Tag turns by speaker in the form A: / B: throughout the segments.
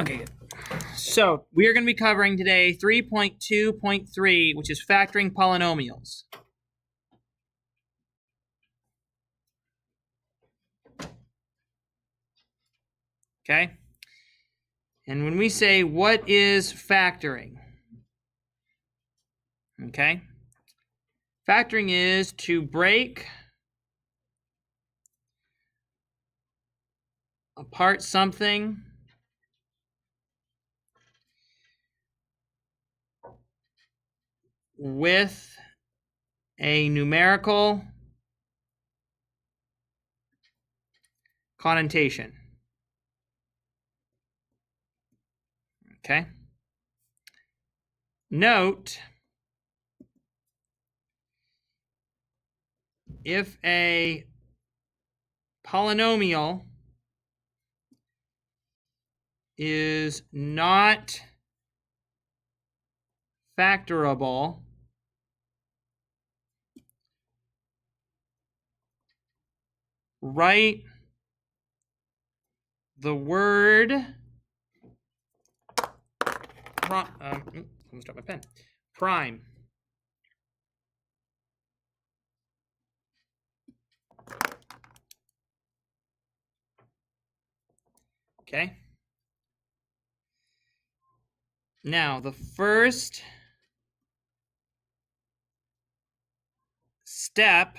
A: Okay, good. So we are going to be covering today 3.2.3, which is factoring polynomials. Okay? And when we say what is factoring, okay? Factoring is to break apart something with a numerical connotation. Okay? Note, if a polynomial is not factorable, write the word almost dropped my pen. Prime. Okay. Now, the first step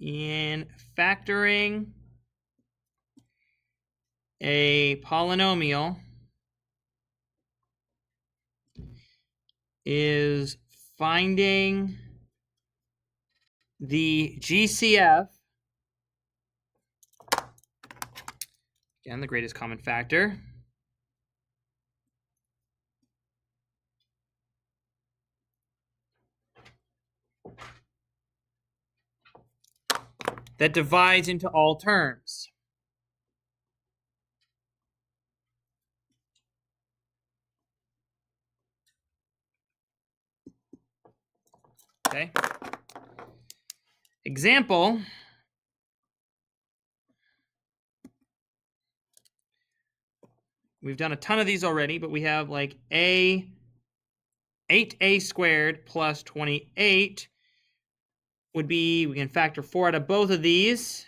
A: in factoring a polynomial is finding the GCF, again, the greatest common factor, that divides into all terms. Okay. Example, we've done a ton of these already, but we have like 8a squared plus 28 would be, we can factor 4 out of both of these.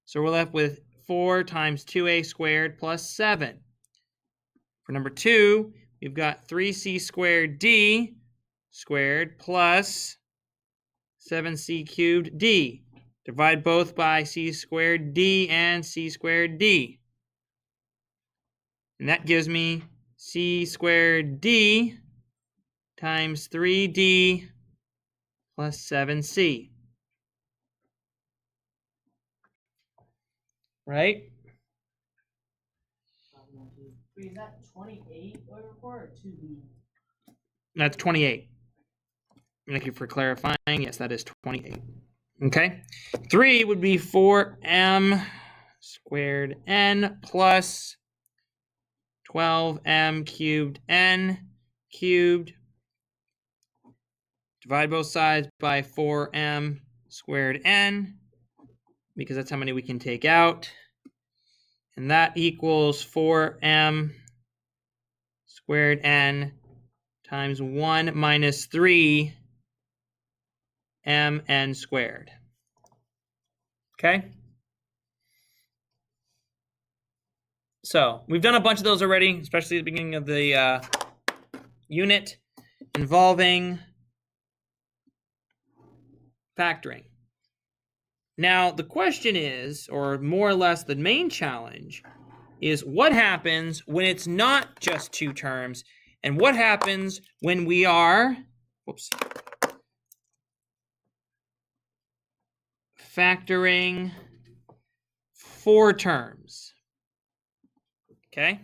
A: So we're left with 4 times 2a squared plus 7. For number 2, we've got 3c squared d squared plus 7c cubed d. Divide both by c squared d and c squared d. And that gives me c squared d times 3d plus 7c. Right?
B: Wait, is that 28 over 4 or 2b?
A: That's 28. Thank you for clarifying. Yes, that is 28. Okay. 3 would be 4m squared n plus 12m cubed n cubed. Divide both sides by 4m squared n, because that's how many we can take out. And that equals 4m squared n times 1 minus 3 mn squared. Okay? So we've done a bunch of those already, especially at the beginning of the unit involving factoring. Now, the question is, or more or less the main challenge, is what happens when it's not just two terms, and what happens when we are, factoring 4 terms. Okay?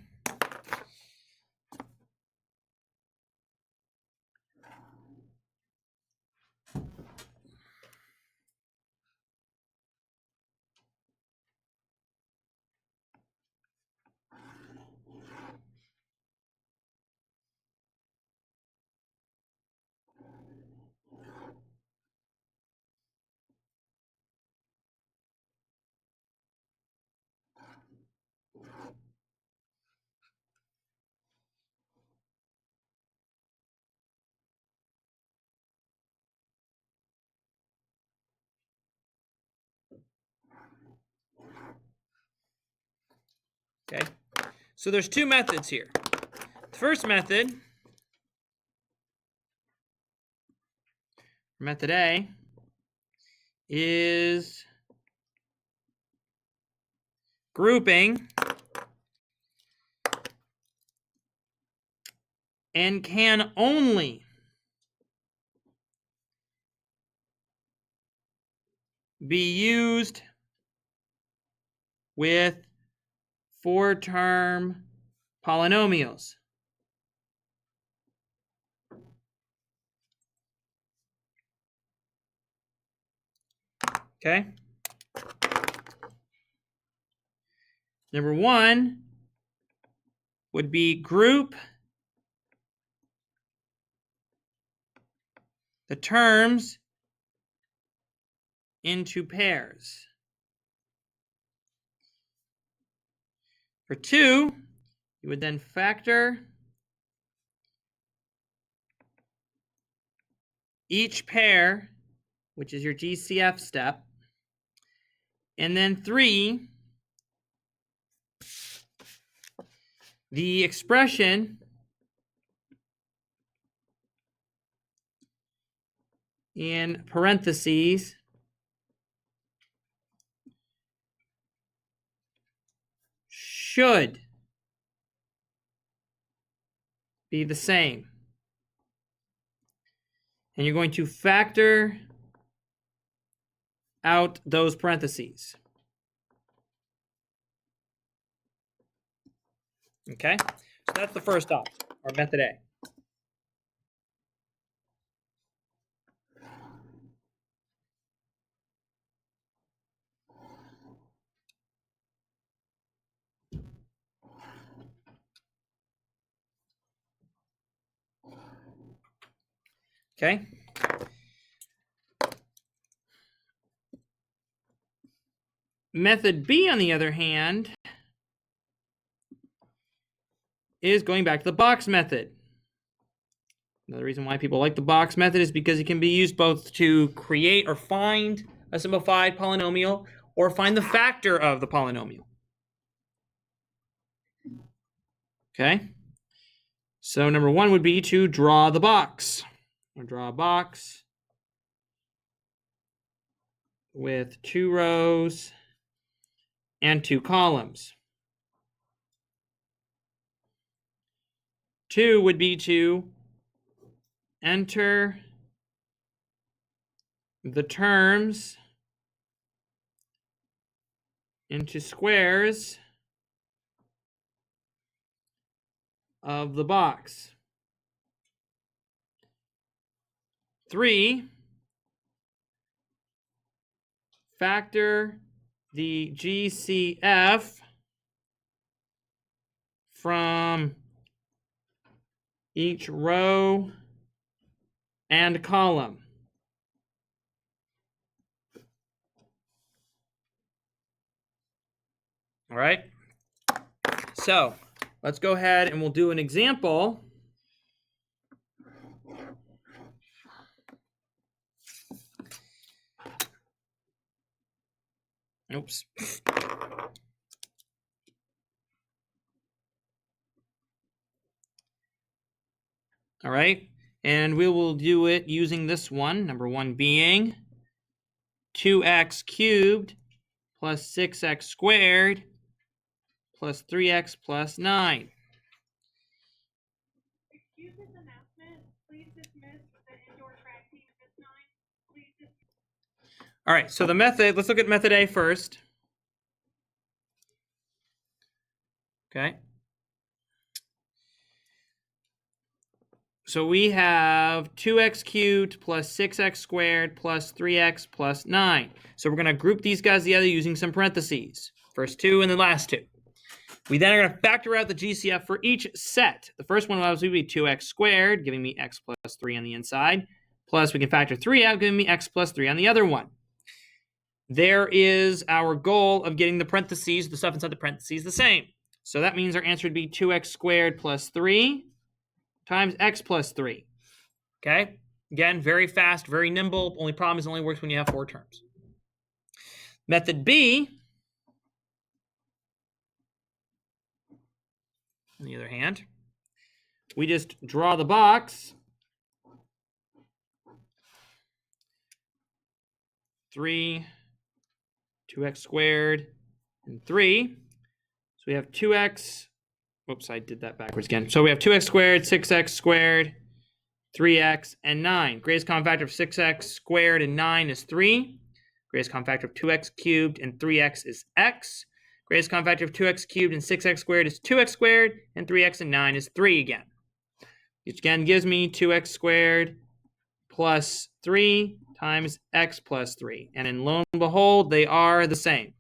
A: Okay, so there's two methods here. The first method, method A, is grouping and can only be used with 4-term polynomials. Okay? Number one would be group the terms into pairs. For 2, you would then factor each pair, which is your GCF step. And then 3, the expression in parentheses should be the same. And you're going to factor out those parentheses. Okay? So that's the first option, or method A. Okay? Method B, on the other hand, is going back to the box method. Another reason why people like the box method is because it can be used both to create or find a simplified polynomial or find the factor of the polynomial. Okay? So number one would be to draw the box. I'll draw a box with 2 rows and 2 columns. 2 would be to enter the terms into squares of the box. 3, factor the GCF from each row and column. All right, so let's go ahead and we'll do an example. Oops. All right, and we will do it using this one, number one being 2x cubed plus 6x squared plus 3x plus 9.
C: Excuse this announcement. Please dismiss the indoor track team at this time. Please dismiss.
A: All right, so the method, let's look at method A first. Okay. So we have 2x cubed plus 6x squared plus 3x plus 9. So we're going to group these guys together using some parentheses. First 2 and the last 2. We then are going to factor out the GCF for each set. The first one will obviously be 2x squared, giving me x plus 3 on the inside. Plus we can factor 3 out, giving me x plus 3 on the other one. There is our goal of getting the parentheses, the stuff inside the parentheses, the same. So that means our answer would be 2x squared plus 3 times x plus 3. Okay? Again, very fast, very nimble. Only problem is it only works when you have 4 terms. Method B On the other hand, we just draw the box. 3, 2x squared, and 3. So we have 2x. Oops, I did that backwards again. So we have 2x squared, 6x squared, 3x, and 9. Greatest common factor of 6x squared and 9 is 3. Greatest common factor of 2x cubed and 3x is x. Greatest common factor of 2x cubed and 6x squared is 2x squared, and 3x and 9 is 3 again. Which again gives me 2x squared plus 3 times x plus 3. And in lo and behold, they are the same.